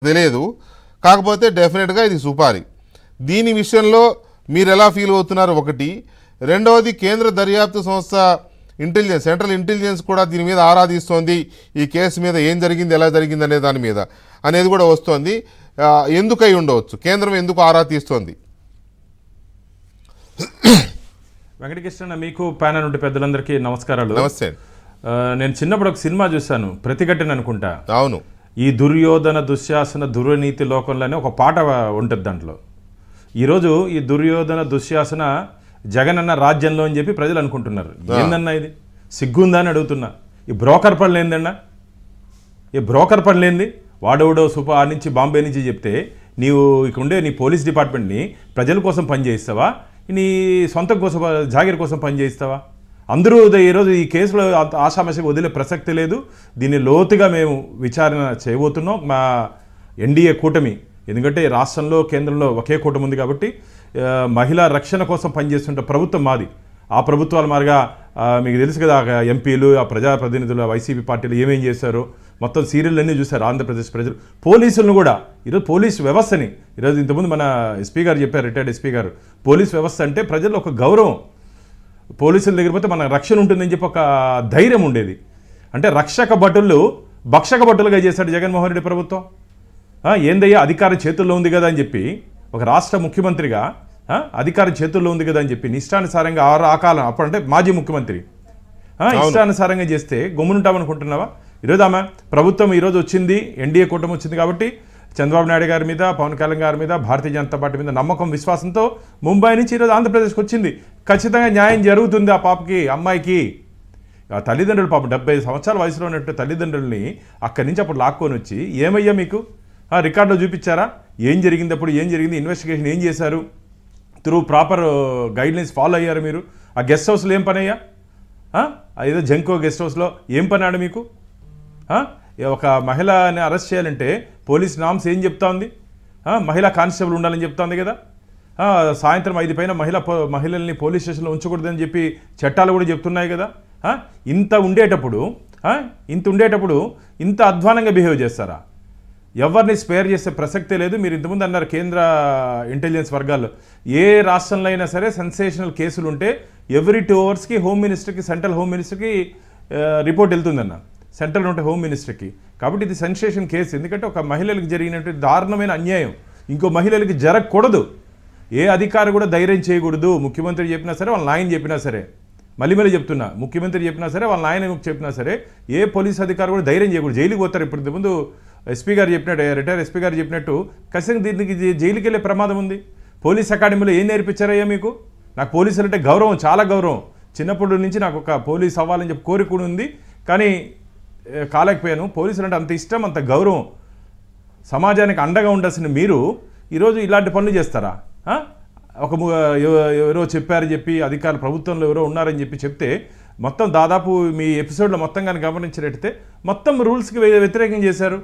తెలియదు. కాకపోతే డెఫినెట్గా ఇది సుపారీ. దీని విషయంలో మీరు ఎలా ఫీల్ అవుతున్నారు ఒకటి. రెండవది కేంద్ర దర్యాప్తు సంస్థ ఇంటెలిజెన్స్, సెంట్రల్ ఇంటెలిజెన్స్ కూడా దీని మీద ఆరాధిస్తోంది. ఈ కేసు మీద ఏం జరిగింది, ఎలా జరిగింది అనే దాని మీద అనేది కూడా వస్తోంది. ఎందుకై ఉండవచ్చు, కేంద్రం ఎందుకు ఆరా తీస్తోంది? వెంకటకృష్ణ, మీకు ప్యానల్ ఉంటే పెద్దలందరికీ నమస్కారాలు. నమస్తే. నేను చిన్నప్పుడు ఒక సినిమా చూశాను, ప్రతిఘటన అనుకుంటా. అవును. ఈ దుర్యోధన దుశ్శాసన దుర్నీతి లోకంలోనే ఒక పాట ఉంటుంది దాంట్లో. ఈరోజు ఈ దుర్యోధన దుశ్శాసన జగనన్న రాజ్యంలో అని చెప్పి ప్రజలు అనుకుంటున్నారు. ఏందన్నా ఇది, సిగ్గుందా అని అడుగుతున్నా. ఈ బ్రోకర్ పనులు ఏందన్నా, ఈ బ్రోకర్ పనులు ఏంది? వాడెవడో ఆ నుంచి బాంబే నుంచి చెప్తే నీవు ఇక్కడ ఉండే నీ పోలీస్ డిపార్ట్మెంట్ని ప్రజల కోసం పనిచేయిస్తావా, నీ సొంతం కోసం జాగిర్ కోసం పనిచేయిస్తావా? అందరూ ఈరోజు ఈ కేసులో ఆషామాషిగా వదిలే ప్రసక్తి లేదు. దీన్ని లోతుగా మేము విచారణ చేయబోతున్నాం. మా ఎన్డీఏ కూటమి, ఎందుకంటే రాష్ట్రంలో కేంద్రంలో ఒకే కూటమి ఉంది కాబట్టి మహిళా రక్షణ కోసం పనిచేస్తుంటే ప్రభుత్వం మాది. ఆ ప్రభుత్వాల మాదిరిగా మీకు తెలుసు కదా, ఎంపీలు, ఆ ప్రజాప్రతినిధులు, వైసీపీ పార్టీలు ఏమేం చేశారో మొత్తం సీరియల్లన్నీ చూశారు ఆంధ్రప్రదేశ్ ప్రజలు. పోలీసులను కూడా ఈరోజు పోలీసు వ్యవస్థని, ఈరోజు ఇంతకుముందు మన ఎస్పీ గారు చెప్పారు, రిటైర్డ్ ఎస్పీ గారు, పోలీస్ వ్యవస్థ అంటే ప్రజల్లో ఒక గౌరవం. పోలీసుల దగ్గర పోతే మన రక్షణ ఉంటుందని చెప్పి ఒక ధైర్యం ఉండేది. అంటే రక్షక భటులు భక్షక భటులుగా చేశాడు జగన్మోహన్ రెడ్డి ప్రభుత్వం. ఏందయ్యా, అధికారం చేతుల్లో ఉంది కదా అని చెప్పి, ఒక రాష్ట్ర ముఖ్యమంత్రిగా అధికారం చేతుల్లో ఉంది కదా అని చెప్పి ఇష్టానుసారంగా ఆ కాలం అప్పుడంటే మాజీ ముఖ్యమంత్రి ఇష్టానుసారంగా చేస్తే గమ్మునుంటామనుకుంటున్నావా? ఈరోజు ఆమె ప్రభుత్వం ఈరోజు వచ్చింది, ఎన్డీఏ కూటమి వచ్చింది కాబట్టి చంద్రబాబు నాయుడు గారి మీద, పవన్ కళ్యాణ్ గారి మీద, భారతీయ జనతా పార్టీ మీద నమ్మకం, విశ్వాసంతో ముంబై నుంచి ఈరోజు ఆంధ్రప్రదేశ్కి వచ్చింది. ఖచ్చితంగా న్యాయం జరుగుతుంది ఆ పాపకి, అమ్మాయికి. ఆ తల్లిదండ్రులు పాపం 70 సంవత్సరాల వయసులో ఉన్నట్టు తల్లిదండ్రుల్ని అక్కడి నుంచి అప్పుడు లాక్కొని వచ్చి, ఏమయ్యా మీకు రికార్డులో చూపించారా ఏం జరిగింది, అప్పుడు ఏం జరిగింది, ఇన్వెస్టిగేషన్ ఏం చేశారు, త్రూ ప్రాపర్ గైడ్లైన్స్ ఫాలో అయ్యారు మీరు? ఆ గెస్ట్ హౌస్లో ఏం పని అయ్యా? ఏదో జంకో గెస్ట్ హౌస్లో ఏం పని ఆడు మీకు? ఒక మహిళని అరెస్ట్ చేయాలంటే పోలీస్ నామ్స్ ఏం చెప్తా ఉంది? మహిళా కానిస్టేబుల్ ఉండాలని చెప్తా ఉంది కదా. సాయంత్రం 5 పైన మహిళల్ని పోలీస్ స్టేషన్లో ఉంచకూడదని చెప్పి చట్టాలు కూడా చెప్తున్నాయి కదా. ఇంత ఉండేటప్పుడు ఇంత అధ్వానంగా బిహేవ్ చేస్తారా? ఎవరిని స్పేర్ చేసే ప్రసక్తే లేదు. మీరు ఇంతకుముందు అన్నారు కేంద్ర ఇంటెలిజెన్స్ వర్గాల్లో ఏ రాష్ట్రంలో అయినా సరే సెన్సేషనల్ కేసులు ఉంటే ఎవ్రీ 2 అవర్స్కి హోమ్ మినిస్టర్కి, సెంట్రల్ హోమ్ మినిస్టర్కి రిపోర్ట్ వెళ్తుందన్న, సెంట్రల్ ఉంటే హోమ్ మినిస్టర్కి. కాబట్టి ఇది సెన్సేషన్ కేసు. ఎందుకంటే ఒక మహిళలకు జరిగినటువంటి దారుణమైన అన్యాయం ఇంకో మహిళలకి జరగకూడదు. ఏ అధికారి కూడా ధైర్యం చేయకూడదు. ముఖ్యమంత్రి చెప్పినా సరే, వాళ్ళ నాయన చెప్పినా సరే, మళ్ళీ చెప్తున్నా, ముఖ్యమంత్రి చెప్పినా సరే, వాళ్ళ నాయన చెప్పినా సరే, ఏ పోలీస్ అధికారి కూడా ధైర్యం చేయకూడదు. జైలుకి పోతారు. ఇప్పుడు ఇంతకుముందు ఎస్పీ గారు చెప్పినట్టు, రిటైర్ ఎస్పీ గారు చెప్పినట్టు ఖచ్చితంగా దీనికి జైలుకి వెళ్ళే ప్రమాదం ఉంది. పోలీస్ అకాడమీలో ఏం నేర్పించారయ్యా మీకు? నాకు పోలీసులు అంటే గౌరవం, చాలా గౌరవం. చిన్నప్పటి నుంచి నాకు ఒక పోలీస్ అవ్వాలని చెప్పి కోరిక కూడా ఉంది, కానీ కాలేకపోయాను. పోలీసులు అంటే అంత ఇష్టం, అంత గౌరవం. సమాజానికి అండగా ఉండాల్సిన మీరు ఈరోజు ఇలాంటి పనులు చేస్తారా? ఎవరో చెప్పారని చెప్పి, అధికారులు ప్రభుత్వంలో ఎవరో ఉన్నారని చెప్పి చెప్తే మొత్తం దాదాపు మీ ఎపిసోడ్లో మొత్తం కానీ గమనించినట్టయితే మొత్తం రూల్స్కి వ్యతిరేకంగా చేశారు.